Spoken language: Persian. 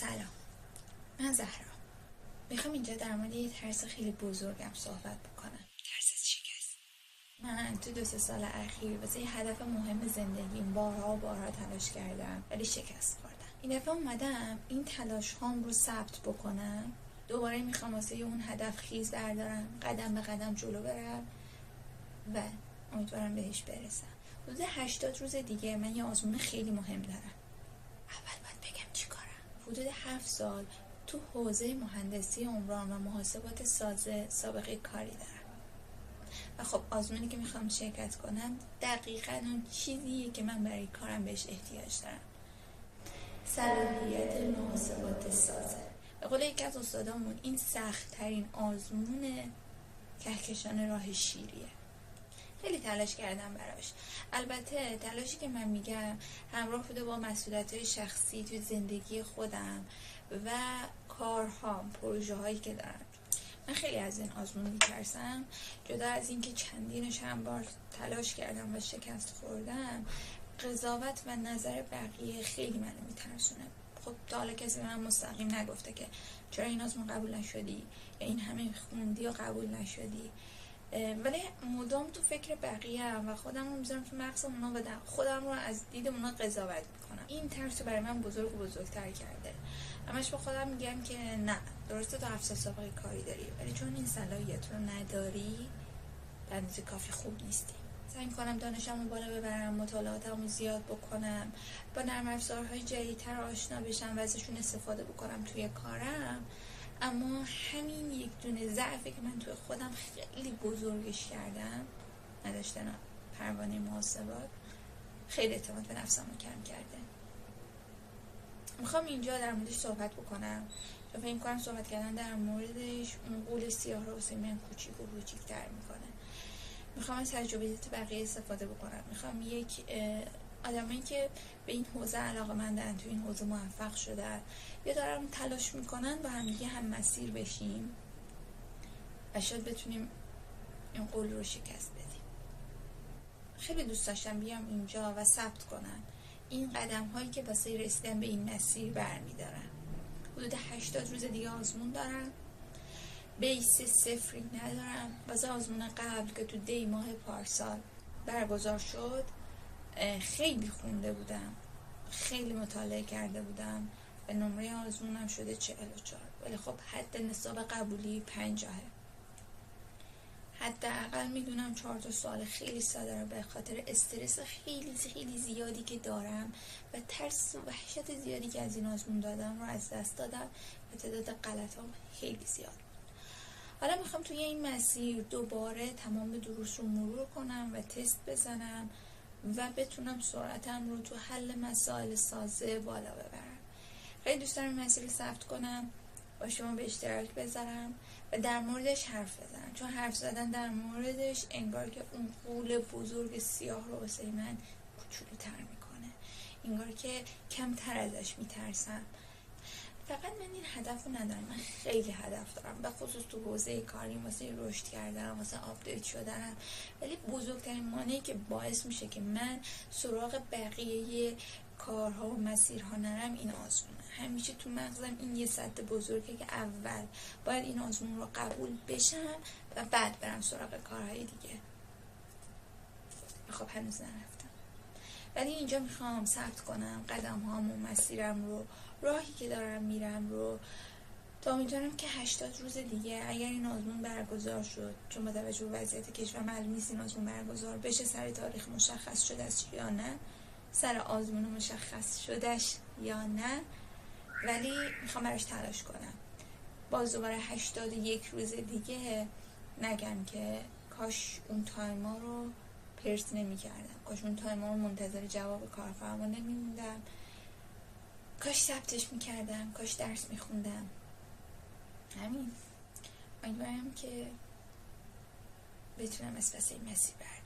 سلام، من زهرا. میخوام اینجا در مورد یه ترس خیلی بزرگم صحبت بکنم. ترس از شکست. من تو 2-3 سال اخیر واسه یه هدف مهم زندگیم بارها و بارها تلاش کردم ولی شکست خوردم. این دفعه اومدم این تلاش هام رو ثبت بکنم. دوباره میخوام واسه اون هدف خیز بردارم، قدم به قدم جلو برم و امیدوارم بهش برسم. حدود 80 روز دیگه من یه آزمون خیلی مهم دارم. اول باید بگم چی کارم. حدود 7 سال تو حوزه مهندسی عمران و محاسبات سابقه کاری دارم و خب آزمونی که میخوام شرکت کنم دقیقاً اون چیزیه که من برای کارم بهش احتیاج دارم. صلاحیت محاسبات سازه. به قول یکی از استادامون این سخت ترین آزمون کهکشان راه شیریه. خیلی تلاش کردم براش. البته تلاشی که من میگم همراه بوده با مسئولیت‌های شخصی توی زندگی خودم و کارهام، پروژه هایی که دارم. من خیلی از این آزمون میترسم. جدا از اینکه چندین و چند بار تلاش کردم و شکست خوردم، قضاوت و نظر بقیه خیلی منو میترسونه. خب تا حالا کسی به من مستقیم نگفته که چرا این آزمون قبول نشدی یا این همه خوندی و قبول نشدی، ولی مدام تو فکر بقیه هم و خودم رو میذارم تو مغز اونا و خودم رو از دید اونا قضاوت میکنم. این ترس رو برای من بزرگ و بزرگتر کرده. همش با خودم میگم که نه، درسته تو 7 سال سابقه کاری داری ولی چون این صلاحیت رو نداری به اندازه کافی خوب نیستی. سعی کنم دانشم رو بالا ببرم، مطالعاتم رو زیاد بکنم، با نرم افزارهای جدیدتر آشنا بشم و ازشون استفاده بکنم توی کارم. اما همین یک دونه ضعفی که من توی خودم خیلی بزرگش کردم، نداشتن پروانه محاسبات، خیلی اعتماد به نفسم رو کم کرده. میخوام اینجا در موردش صحبت بکنم چون فکر می‌کنم صحبت کردن در موردش اون قول سیاه رو واسه من کوچیک و کوچیک‌تر میکنه. میخوام از تجربیات بقیه استفاده بکنم. میخوام یک آدمایی که به این حوزه علاقه‌مندن، تو این حوزه موفق شدن یا دارن تلاش میکنن با هم دیگه هم مسیر بشیم و شاید بتونیم این قول رو شکست بدیم. خیلی دوست داشتم بیام اینجا و ثبت کنم این قدم هایی که واسه رسیدن به این مسیر برمیدارم. حدود 80 روز دیگه آزمون دارم. بیس صفری ندارم. واسه آزمون قبل که تو دی ماه پارسال برگزار شد خیلی خونده بودم، خیلی مطالعه کرده بودم و نمره آزمونم شده 44، ولی خب حد نصاب قبولی 50. حداقل میدونم 4 تا سوال خیلی ساده رو به خاطر استرس خیلی زیادی که دارم و ترس و وحشت زیادی که از این آزمون دادم رو از دست دادم و تعداد غلطام خیلی زیاد. حالا میخوام توی این مسیر دوباره تمام دروس رو مرور کنم و تست بزنم و بتونم سرعتم رو تو حل مسائل سازه بالا ببرم. خیلی دوست دارم این مسیر رو ثبت کنم، با شما به اشتراک بذارم و در موردش حرف بزنم، چون حرف زدن در موردش انگار که اون قول بزرگ سیاه رو واسه من کوچولوتر میکنه، انگار که کمتر ازش میترسم. فقط من این هدف رو ندارم، من خیلی هدف دارم، به خصوص تو حوزه کاریم، واسه رشد کردن، واسه آپدیت شدنم. ولی بزرگترین مانعی که باعث میشه که من سراغ بقیه کارها و مسیرها نرم این آزمونه. همیشه تو مغزم این یه سد بزرگه که اول باید این آزمون رو قبول بشم و بعد برم سراغ کارهای دیگه. خب هنوز نرفتم، ولی اینجا میخوام ثبت کنم قدم هام و مسیرم رو، راهی که دارم میرم رو، تا امیدوارم که 80 روز دیگه اگر این آزمون برگزار شد، چون با توجه به وضعیت کشور معلوم نیست این آزمون برگزار بشه، سر تاریخ مشخص شدهش یا نه، سر آزمون مشخص شدهش یا نه، ولی میخوام براش تلاش کنم. باز دوباره 81 روز دیگه نگم که کاش اون تایما رو پرس نمی کردم، کاش اون تایما رو منتظر جواب کارفرما نمی موندم، کاش ثبتش می کردم، کاش درس می خوندم. همین. امیدوارم که بتونم از پس این مسیر بردارم.